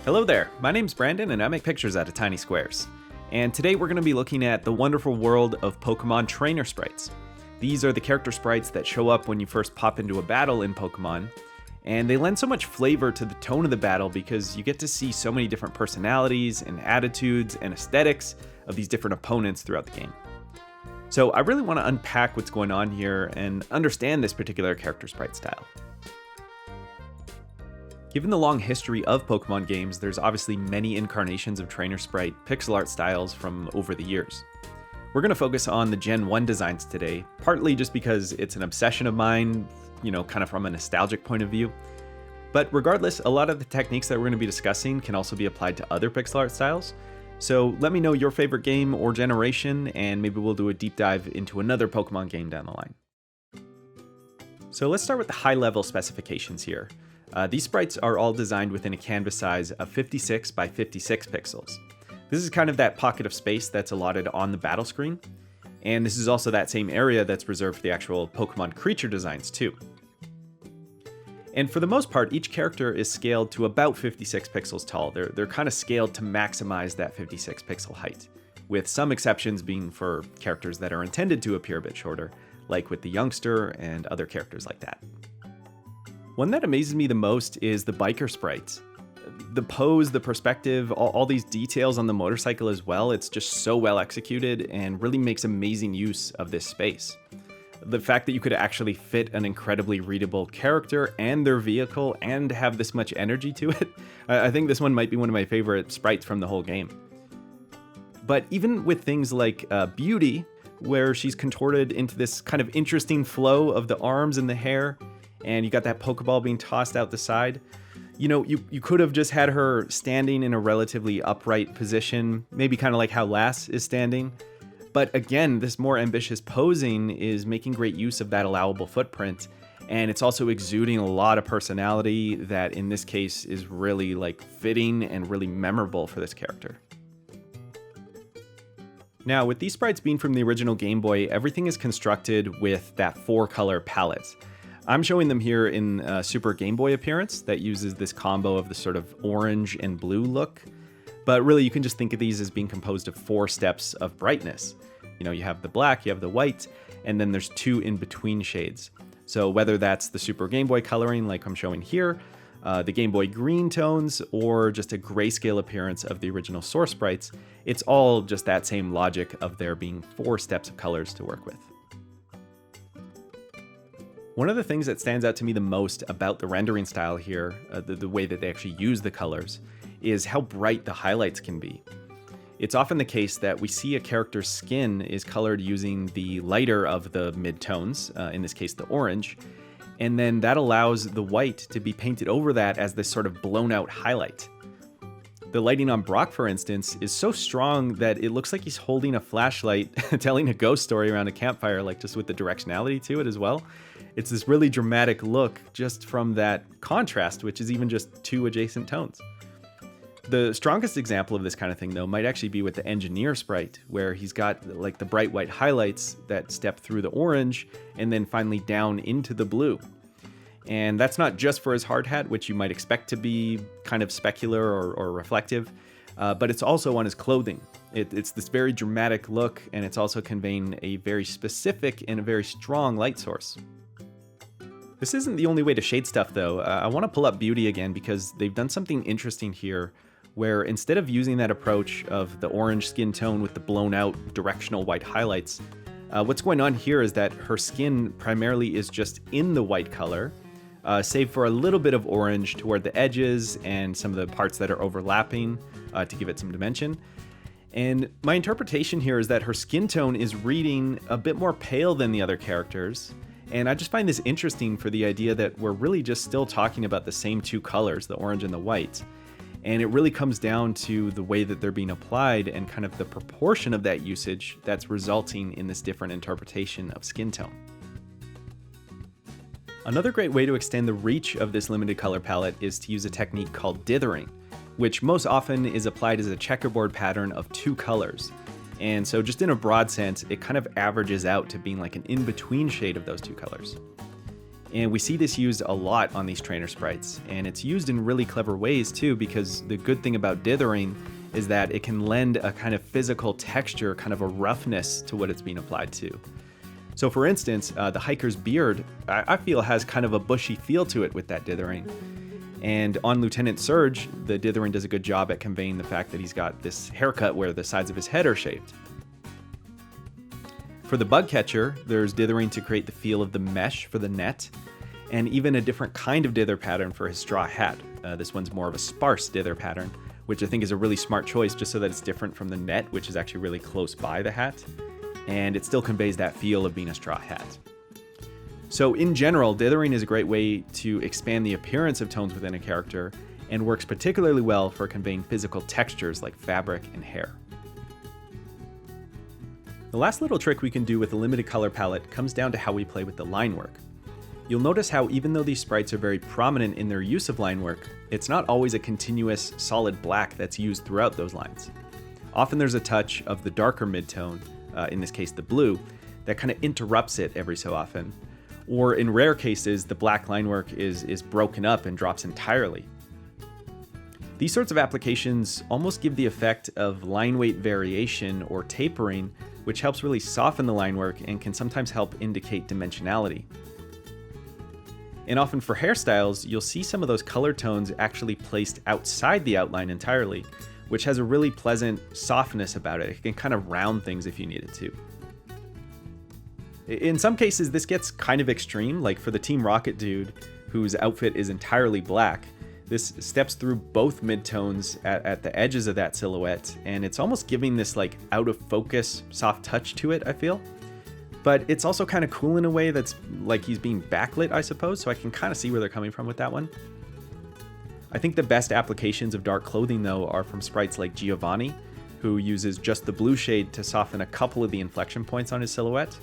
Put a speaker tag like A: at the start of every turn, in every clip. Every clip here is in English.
A: Hello there, my name's Brandon and I make pictures out of tiny squares. And today we're going to be looking at the wonderful world of Pokemon trainer sprites. These are the character sprites that show up when you first pop into a battle in Pokemon, and they lend so much flavor to the tone of the battle because you get to see so many different personalities and attitudes and aesthetics of these different opponents throughout the game. So I really want to unpack what's going on here and understand this particular character sprite style. Given the long history of Pokemon games, there's obviously many incarnations of trainer sprite pixel art styles from over the years. We're going to focus on the Gen 1 designs today, partly just because it's an obsession of mine, kind of from a nostalgic point of view. But regardless, a lot of the techniques that we're going to be discussing can also be applied to other pixel art styles. So let me know your favorite game or generation, and maybe we'll do a deep dive into another Pokemon game down the line. So let's start with the high-level specifications here. These sprites are all designed within a canvas size of 56 by 56 pixels. This is kind of that pocket of space that's allotted on the battle screen, and this is also that same area that's reserved for the actual Pokemon creature designs too. And for the most part, each character is scaled to about 56 pixels tall. They're kind of scaled to maximize that 56 pixel height, with some exceptions being for characters that are intended to appear a bit shorter, like with the youngster and other characters like that. One that amazes me the most is the biker sprite. The pose, the perspective, all these details on the motorcycle as well, it's just so well executed and really makes amazing use of this space. The fact that you could actually fit an incredibly readable character and their vehicle and have this much energy to it, I think this one might be one of my favorite sprites from the whole game. But even with things like Beauty, where she's contorted into this kind of interesting flow of the arms and the hair, and you got that Pokeball being tossed out the side. You could have just had her standing in a relatively upright position, maybe kind of like how Lass is standing. But again, this more ambitious posing is making great use of that allowable footprint, and it's also exuding a lot of personality that in this case is really fitting and really memorable for this character. Now, with these sprites being from the original Game Boy, everything is constructed with that 4-color palette. I'm showing them here in Super Game Boy appearance that uses this combo of the sort of orange and blue look. But really, you can just think of these as being composed of 4 steps of brightness. You have the black, you have the white, and then there's 2 in-between shades. So whether that's the Super Game Boy coloring like I'm showing here, the Game Boy green tones, or just a grayscale appearance of the original source sprites, it's all just that same logic of there being 4 steps of colors to work with. One of the things that stands out to me the most about the rendering style here, the way that they actually use the colors, is how bright the highlights can be. It's often the case that we see a character's skin is colored using the lighter of the mid-tones, in this case the orange, and then that allows the white to be painted over that as this sort of blown-out highlight. The lighting on Brock, for instance, is so strong that it looks like he's holding a flashlight telling a ghost story around a campfire, just with the directionality to it as well. It's this really dramatic look just from that contrast, which is even just 2 adjacent tones. The strongest example of this kind of thing, though, might actually be with the Engineer sprite, where he's got the bright white highlights that step through the orange and then finally down into the blue. And that's not just for his hard hat, which you might expect to be kind of specular or reflective, but it's also on his clothing. It's this very dramatic look, and it's also conveying a very specific and a very strong light source. This isn't the only way to shade stuff, though. I want to pull up Beauty again because they've done something interesting here, where instead of using that approach of the orange skin tone with the blown out directional white highlights, what's going on here is that her skin primarily is just in the white color, save for a little bit of orange toward the edges and some of the parts that are overlapping to give it some dimension. And my interpretation here is that her skin tone is reading a bit more pale than the other characters. And I just find this interesting for the idea that we're really just still talking about the same 2 colors, the orange and the white. And it really comes down to the way that they're being applied and kind of the proportion of that usage that's resulting in this different interpretation of skin tone. Another great way to extend the reach of this limited color palette is to use a technique called Dithering, which most often is applied as a checkerboard pattern of 2 colors. And so just in a broad sense, it kind of averages out to being like an in-between shade of those 2 colors. And we see this used a lot on these trainer sprites, and it's used in really clever ways too, because the good thing about dithering is that it can lend a kind of physical texture, kind of a roughness to what it's being applied to. So for instance, the hiker's beard, I feel has kind of a bushy feel to it with that dithering. And on Lieutenant Surge, the dithering does a good job at conveying the fact that he's got this haircut where the sides of his head are shaved. For the bug catcher, there's dithering to create the feel of the mesh for the net, and even a different kind of dither pattern for his straw hat. This one's more of a sparse dither pattern, which I think is a really smart choice just so that it's different from the net, which is actually really close by the hat, and it still conveys that feel of being a straw hat. So in general, dithering is a great way to expand the appearance of tones within a character, and works particularly well for conveying physical textures like fabric and hair. The last little trick we can do with a limited color palette comes down to how we play with the line work. You'll notice how even though these sprites are very prominent in their use of line work, it's not always a continuous solid black that's used throughout those lines. Often there's a touch of the darker midtone, in this case the blue, that kind of interrupts it every so often. Or in rare cases, the black line work is broken up and drops entirely. These sorts of applications almost give the effect of line weight variation or tapering, which helps really soften the line work and can sometimes help indicate dimensionality. And often for hairstyles, you'll see some of those color tones actually placed outside the outline entirely, which has a really pleasant softness about it. It can kind of round things if you need it to. In some cases, this gets kind of extreme, like for the Team Rocket dude, whose outfit is entirely black. This steps through both midtones at the edges of that silhouette, and it's almost giving this like out of focus, soft touch to it, I feel. But it's also kind of cool in a way that's like he's being backlit, I suppose, so I can kind of see where they're coming from with that one. I think the best applications of dark clothing, though, are from sprites like Giovanni, who uses just the blue shade to soften a couple of the inflection points on his silhouette.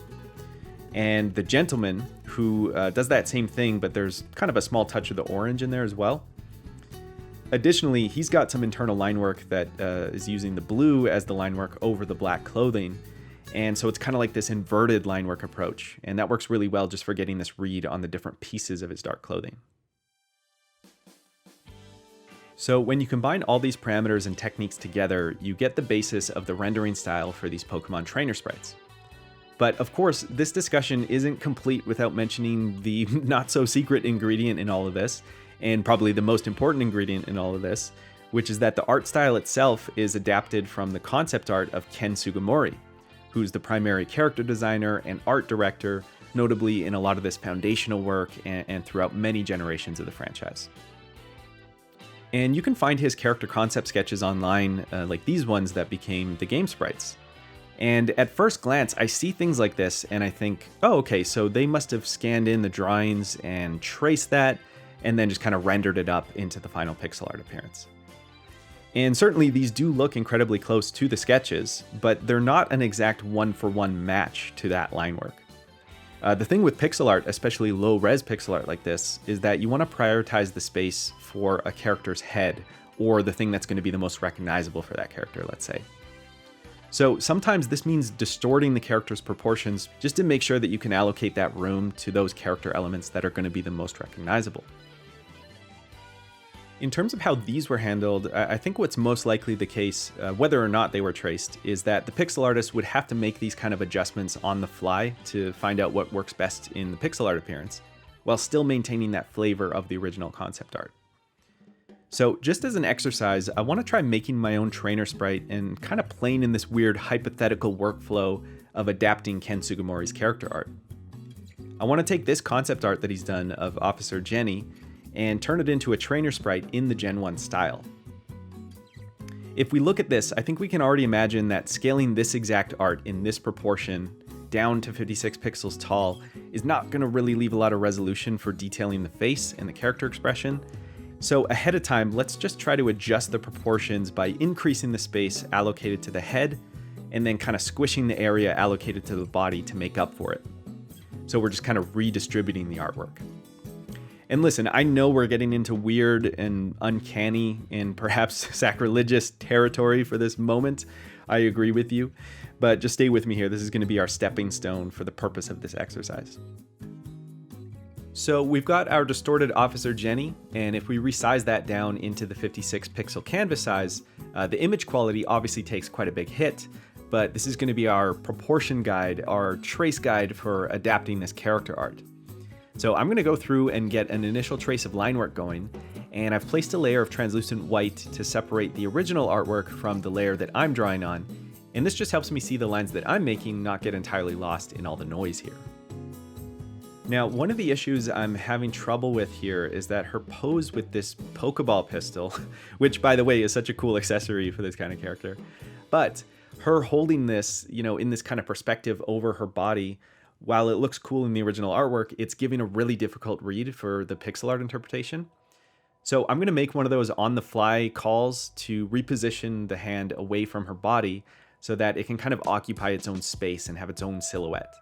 A: And the Gentleman, who does that same thing, but there's kind of a small touch of the orange in there as well. Additionally, he's got some internal line work that is using the blue as the line work over the black clothing. And so it's kind of like this inverted line work approach. And that works really well just for getting this read on the different pieces of his dark clothing. So when you combine all these parameters and techniques together, you get the basis of the rendering style for these Pokemon trainer sprites. But of course, this discussion isn't complete without mentioning the not-so-secret ingredient in all of this, and probably the most important ingredient in all of this, which is that the art style itself is adapted from the concept art of Ken Sugimori, who's the primary character designer and art director, notably in a lot of this foundational work and throughout many generations of the franchise. And you can find his character concept sketches online, like these ones that became the game sprites. And at first glance, I see things like this and I think, oh, okay, so they must have scanned in the drawings and traced that, and then just kind of rendered it up into the final pixel art appearance. And certainly these do look incredibly close to the sketches, but they're not an exact one-for-one match to that line work. The thing with pixel art, especially low-res pixel art like this, is that you want to prioritize the space for a character's head, or the thing that's going to be the most recognizable for that character, let's say. So sometimes this means distorting the character's proportions just to make sure that you can allocate that room to those character elements that are going to be the most recognizable. In terms of how these were handled, I think what's most likely the case, whether or not they were traced, is that the pixel artist would have to make these kind of adjustments on the fly to find out what works best in the pixel art appearance, while still maintaining that flavor of the original concept art. So just as an exercise, I want to try making my own trainer sprite and kind of playing in this weird hypothetical workflow of adapting Ken Sugimori's character art. I want to take this concept art that he's done of Officer Jenny and turn it into a trainer sprite in the Gen 1 style. If we look at this, I think we can already imagine that scaling this exact art in this proportion down to 56 pixels tall is not going to really leave a lot of resolution for detailing the face and the character expression. So ahead of time, let's just try to adjust the proportions by increasing the space allocated to the head and then kind of squishing the area allocated to the body to make up for it. So we're just kind of redistributing the artwork. And listen, I know we're getting into weird and uncanny and perhaps sacrilegious territory for this moment. I agree with you, but just stay with me here. This is going to be our stepping stone for the purpose of this exercise. So we've got our distorted Officer Jenny, and if we resize that down into the 56 pixel canvas size, the image quality obviously takes quite a big hit, but this is going to be our proportion guide, our trace guide for adapting this character art. So I'm going to go through and get an initial trace of line work going, and I've placed a layer of translucent white to separate the original artwork from the layer that I'm drawing on, and this just helps me see the lines that I'm making not get entirely lost in all the noise here. Now, one of the issues I'm having trouble with here is that her pose with this Pokeball pistol, which by the way is such a cool accessory for this kind of character, but her holding this, in this kind of perspective over her body, while it looks cool in the original artwork, it's giving a really difficult read for the pixel art interpretation. So I'm going to make one of those on-the-fly calls to reposition the hand away from her body so that it can kind of occupy its own space and have its own silhouette.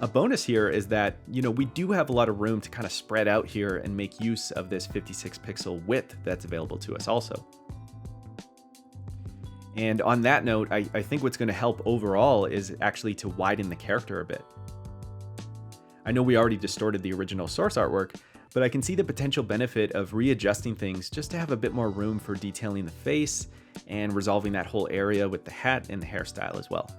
A: A bonus here is that, we do have a lot of room to kind of spread out here and make use of this 56 pixel width that's available to us also. And on that note, I think what's going to help overall is actually to widen the character a bit. I know we already distorted the original source artwork, but I can see the potential benefit of readjusting things just to have a bit more room for detailing the face and resolving that whole area with the hat and the hairstyle as well.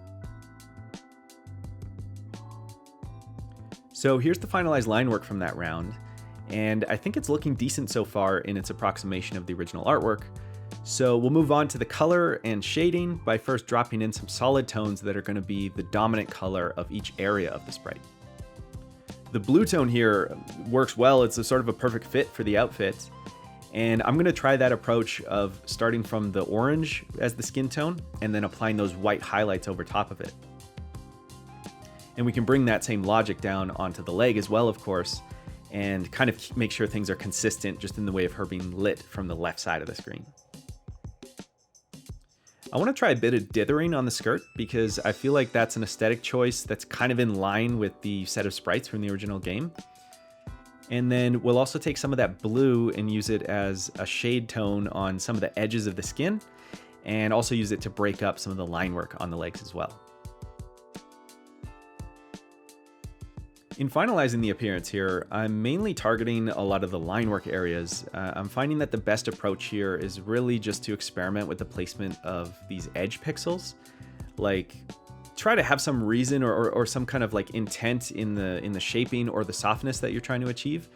A: So here's the finalized line work from that round, and I think it's looking decent so far in its approximation of the original artwork. So we'll move on to the color and shading by first dropping in some solid tones that are going to be the dominant color of each area of the sprite. The blue tone here works well, it's a sort of a perfect fit for the outfit, and I'm going to try that approach of starting from the orange as the skin tone and then applying those white highlights over top of it. And we can bring that same logic down onto the leg as well, of course, and kind of make sure things are consistent just in the way of her being lit from the left side of the screen. I want to try a bit of dithering on the skirt because I feel like that's an aesthetic choice that's kind of in line with the set of sprites from the original game. And then we'll also take some of that blue and use it as a shade tone on some of the edges of the skin, and also use it to break up some of the line work on the legs as well. In finalizing the appearance here, I'm mainly targeting a lot of the line work areas. I'm finding that the best approach here is really just to experiment with the placement of these edge pixels. Like, try to have some reason or some kind of like intent in the shaping or the softness that you're trying to achieve.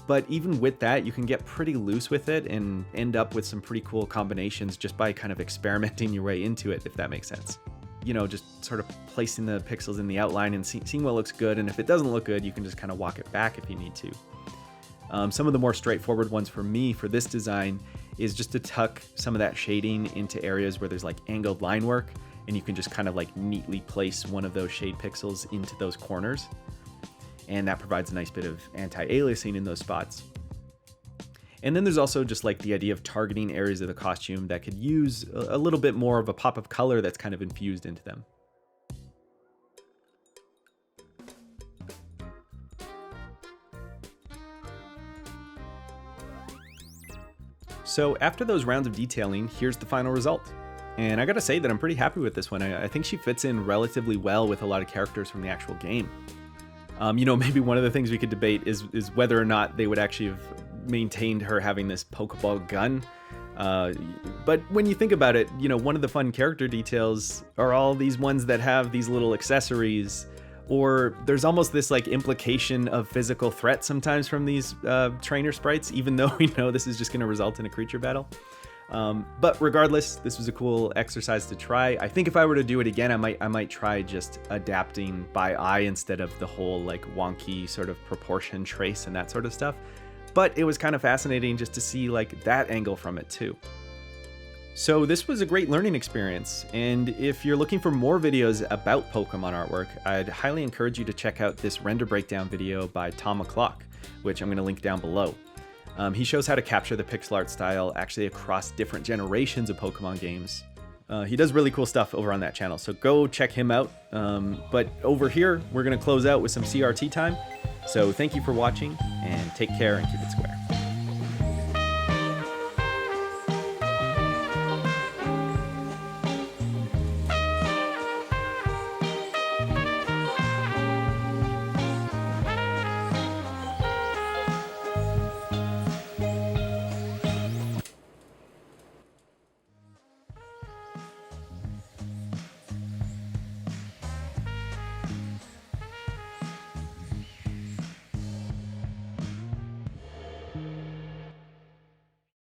A: But even with that, you can get pretty loose with it and end up with some pretty cool combinations just by kind of experimenting your way into it, if that makes sense. Just sort of placing the pixels in the outline and seeing what looks good. And if it doesn't look good, you can just kind of walk it back if you need to. Some of the more straightforward ones for me for this design is just to tuck some of that shading into areas where there's like angled line work, and you can just kind of like neatly place one of those shade pixels into those corners. And that provides a nice bit of anti-aliasing in those spots. And then there's also just like the idea of targeting areas of the costume that could use a little bit more of a pop of color that's kind of infused into them. So after those rounds of detailing, here's the final result. And I gotta say that I'm pretty happy with this one. I think she fits in relatively well with a lot of characters from the actual game. Maybe one of the things we could debate is whether or not they would actually have maintained her having this Pokeball gun. But when you think about it, one of the fun character details are all these ones that have these little accessories, or there's almost this like implication of physical threat sometimes from these trainer sprites, even though we know this is just going to result in a creature battle. But regardless, this was a cool exercise to try. I think if I were to do it again, I might try just adapting by eye instead of the whole like wonky sort of proportion trace and that sort of stuff. But it was kind of fascinating just to see like that angle from it too. So this was a great learning experience, and if you're looking for more videos about Pokemon artwork, I'd highly encourage you to check out this render breakdown video by Thom O'Clock, which I'm going to link down below. He shows how to capture the pixel art style actually across different generations of Pokemon games. He does really cool stuff over on that channel, so go check him out. But over here, we're going to close out with some CRT time. So thank you for watching, and take care and keep it square.